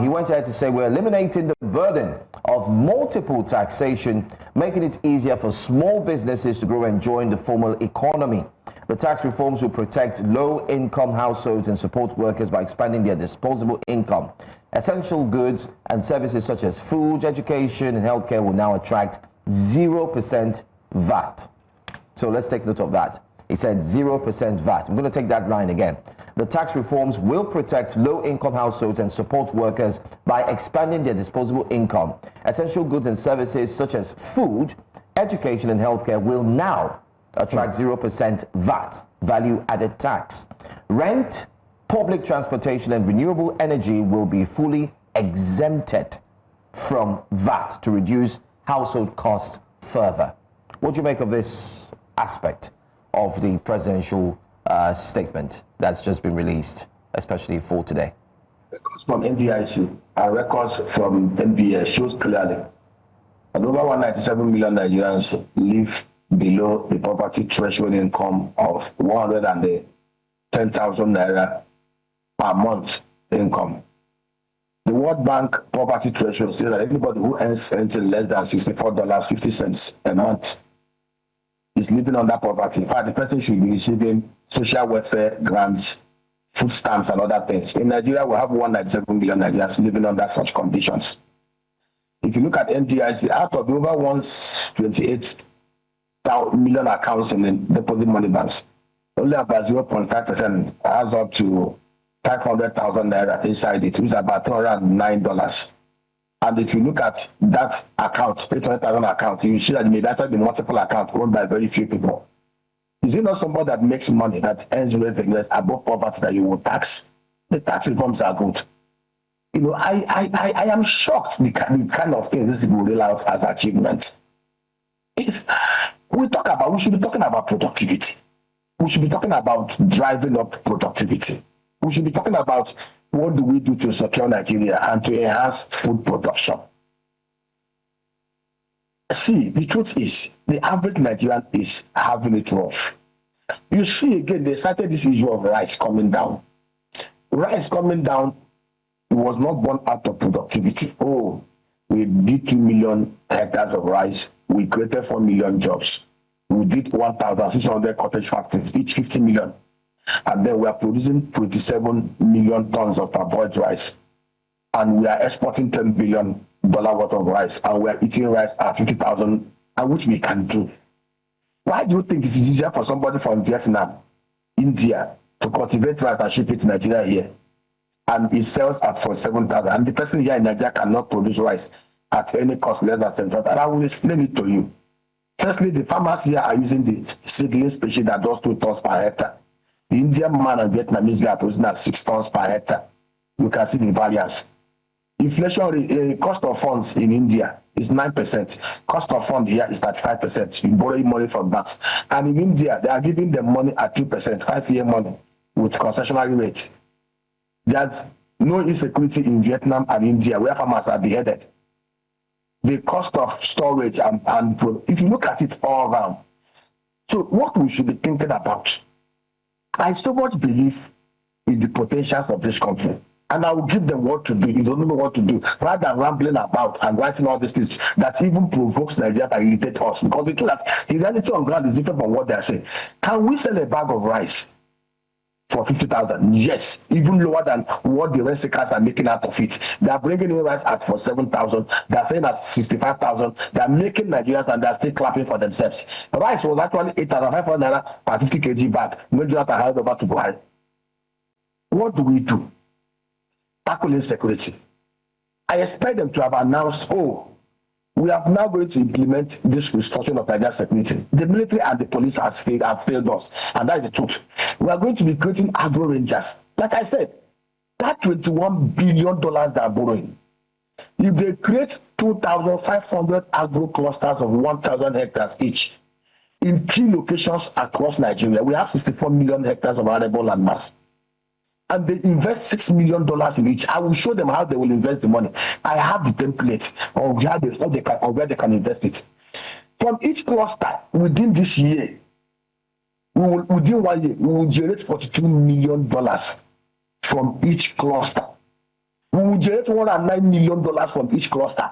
Speaker 3: He went ahead to say we're eliminating the burden of multiple taxation, making it easier for small businesses to grow and join the formal economy. The tax reforms will protect low-income households and support workers by expanding their disposable income. Essential goods and services such as food, education, and healthcare will now attract 0% VAT. So let's take note of that. It said 0% VAT. I'm going to take that line again. The tax reforms will protect low-income households and support workers by expanding their disposable income. Essential goods and services such as food, education, and healthcare will now attract 0% VAT, value-added tax. Rent, public transportation, and renewable energy will be fully exempted from VAT to reduce household costs further. What do you make of this aspect of the presidential statement that's just been released, especially for today?
Speaker 4: Records from NDIC and records from MPS shows clearly that over 197 million Nigerians live below the poverty threshold income of 110,000 naira per month income. The World Bank poverty threshold says that anybody who earns anything less than $64.50 a month is living under poverty. In fact, the person should be receiving social welfare grants, food stamps, and other things. In Nigeria, we have 197 million Nigerians living under such conditions. If you look at NDIC, out of the over 128 million accounts in the deposit money banks, only about 0.5% has up to 500,000 naira inside it, which is about $209. And if you look at that account, 800,000 account, you see that it may actually be multiple accounts owned by very few people. Is it not somebody that makes money, that earns revenue above poverty that you will tax? The tax reforms are good. You know, I am shocked the kind of things this will roll out as achievements. We should be talking about productivity. We should be talking about driving up productivity. We should be talking about what do we do to secure Nigeria and to enhance food production. See, the truth is, the average Nigerian is having it rough. You see, again, they cited this issue of rice coming down. Rice coming down, it was not born out of productivity. Oh, we did 2 million hectares of rice. We created 4 million jobs. We did 1,600 cottage factories, each 50 million. And then we are producing 27 million tons of parboiled rice. And we are exporting $10 billion worth of rice. And we are eating rice at 50,000, and which we can do. Why do you think it is easier for somebody from Vietnam, India, to cultivate rice and ship it to Nigeria here? And it sells at 47,000. And the person here in Nigeria cannot produce rice at any cost less than 7,000. And I will explain it to you. Firstly, the farmers here are using the seedling species that does 2 tons per hectare. The Indian man and Vietnamese guy are producing at 6 tons per hectare. You can see the variance. Inflation cost of funds in India is 9%. Cost of fund here is 35%. You borrow money from banks. And in India, they are giving them money at 2%, 5-year money with concessionary rates. There's no insecurity in Vietnam and India where farmers are beheaded. The cost of storage and if you look at it all around. So what we should be thinking about, I so much believe in the potentials of this country. And I will give them what to do. You don't know what to do. Rather than rambling about and writing all these things that even provokes Nigeria and irritate us. Because the truth that the reality on ground is different from what they are saying. Can we sell a bag of rice for 50,000? Yes, even lower than what the rent seekers are making out of it. They are bringing in rice at 47,000. They are saying at 65,000. They are making Nigerians and they are still clapping for themselves. Rice was actually 8,500 naira per 50 kg bag when Jonathan handed over to Buhari. What do we do? Tackle insecurity. I expect them to have announced, oh, we are now going to implement this restructuring of Nigerian security. The military and the police have failed us, and that is the truth. We are going to be creating agro rangers. Like I said, that $21 billion they are borrowing, if they create 2,500 agro clusters of 1,000 hectares each in key locations across Nigeria, we have 64 million hectares of arable land mass. and they invest $6 million in each, I will show them how they will invest the money. I have the template of where they can invest it. From each cluster within this year, within 1 year, we will generate $42 million from each cluster. We will generate $109 million from each cluster.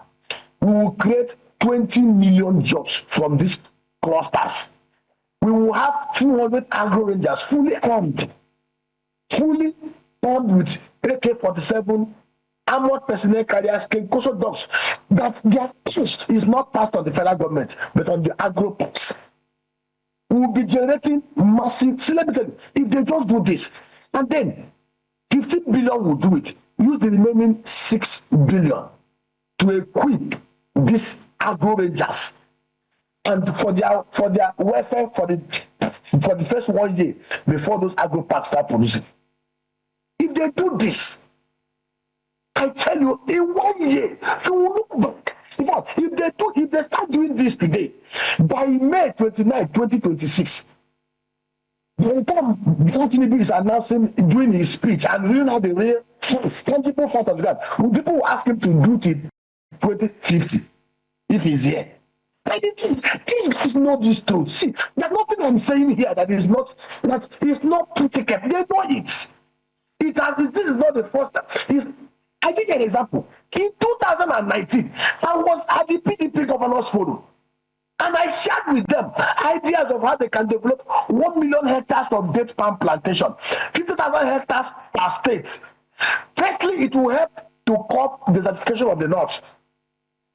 Speaker 4: We will create 20 million jobs from these clusters. We will have 200 agro rangers fully armed with AK-47, armored personnel carriers, Kenkoso dogs, that their post is not passed on the federal government, but on the agro posts. We will be generating massive celebrity if they just do this. And then 15 billion will do it. Use the remaining 6 billion to equip these agro rangers and for their welfare for the first 1 year before those agro parks start producing. If they do this, I tell you, in 1 year, you will look back. In fact, if they start doing this today, by May 29, 2026, by the time Bola Tinubu is announcing, doing his speech and reading out the real tangible fact of that, people will ask him to do it in 2050 if he's here. These guys know this truth. See, there's nothing I'm saying here that is not critical. They know it. This is not the first time. I give you an example. In 2019, I was at the PDP Governors Forum, and I shared with them ideas of how they can develop 1 million hectares of date palm plantation, 50,000 hectares per state. Firstly, it will help to curb desertification of the north.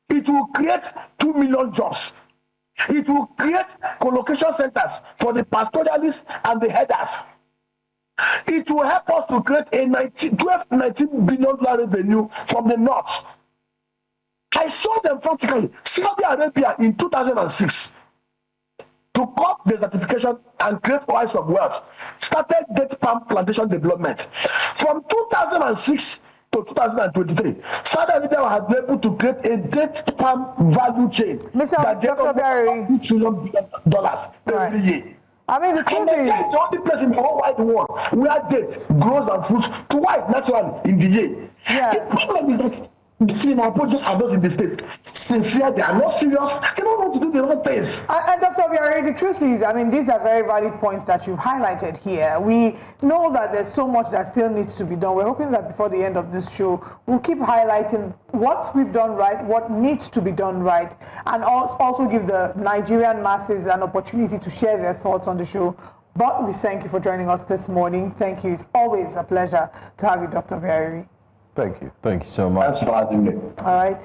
Speaker 4: It will create 2 million jobs. It will create co-location centers for the pastoralists and the headers. It will help us to create a $19 billion revenue from the north. I saw them practically. Saudi Arabia in 2006, to curb desertification and create oasis of wealth, started date palm plantation development. From 2006 to 2023, Saudi Arabia has been able to create a date palm value chain that generates $2 trillion every year.
Speaker 2: I mean, the truth is,
Speaker 4: Nigeria is the only place in the whole wide world where date grows and fruits twice naturally in the year.
Speaker 2: Yeah.
Speaker 4: The problem is that this in our project and those in the States, sincere, they are not serious, they don't want to do the right things.
Speaker 2: And Dr. Obiaraeri, the truth is, I mean, these are very valid points that you've highlighted here. We know that there's so much that still needs to be done. We're hoping that before the end of this show, we'll keep highlighting what we've done right, what needs to be done right, and also give the Nigerian masses an opportunity to share their thoughts on the show. But we thank you for joining us this morning. Thank you. It's always a pleasure to have you, Dr. Obiaraeri.
Speaker 3: Thank you. Thank you so much.
Speaker 4: That's for having me.
Speaker 2: All right.